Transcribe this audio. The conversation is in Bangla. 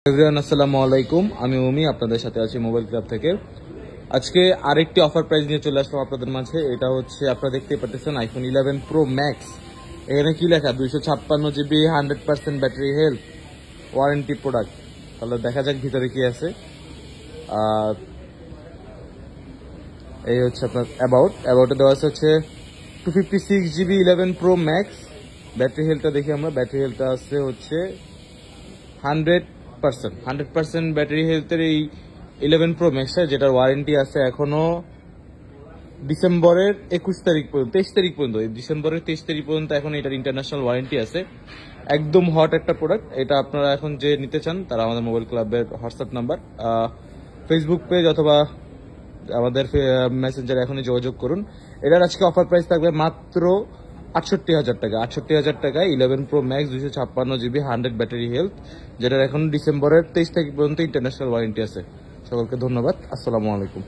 এভরিওয়ান আসসালামু আলাইকুম, আমি উমি আপনাদের সাথে আছি মোবাইল ক্লাব থেকে। আজকে আরেকটি অফার প্রাইস নিয়ে চলে আসলাম আপনাদের মাঝে। এটা হচ্ছে আপনারা দেখতে পাচ্ছেন আইফোন 11 প্রো ম্যাক্স। এখানে কি লেখা 256 GB 100% battery health warranty product. তাহলে দেখা যাক ভিতরে কি আছে। আর এই হচ্ছে আপনার অ্যাবাউটে দেওয়া আছে হচ্ছে 256 জিবি 11 প্রো ম্যাক্স। ব্যাটারি হেলথটা দেখি আমরা। ব্যাটারি হেলথটা আছে হচ্ছে 100% ব্যাটারি হেলথের এই 11 প্রো ম্যাক্সটা, যেটার ওয়ারেন্টি আছে এখনো ডিসেম্বরের 21 তারিখ পর্যন্ত, 23 তারিখ পর্যন্ত। ডিসেম্বরের 23 তারিখ পর্যন্ত এখন এটার ইন্টারন্যাশনাল ওয়ারেন্টি আছে। একদম হট একটা প্রোডাক্ট। এটা আপনারা এখন যে নিতে চান তারা আমাদের মোবাইল ক্লাবের হোয়াটসঅ্যাপ নাম্বার, ফেসবুক পেজ অথবা আমাদের মেসেঞ্জারে এখনই যোগাযোগ করুন। এটার আজকে অফার প্রাইস থাকবে মাত্র 68,000 টাকা। 68,000 টাকায় 11 pro max 256 GB 100 battery health, যেটার এখন ডিসেম্বরের 23 তারিখ পর্যন্ত ইন্টারন্যাশনাল ওয়ারেন্টি আছে। সকলকে ধন্যবাদ। আসসালামু আলাইকুম।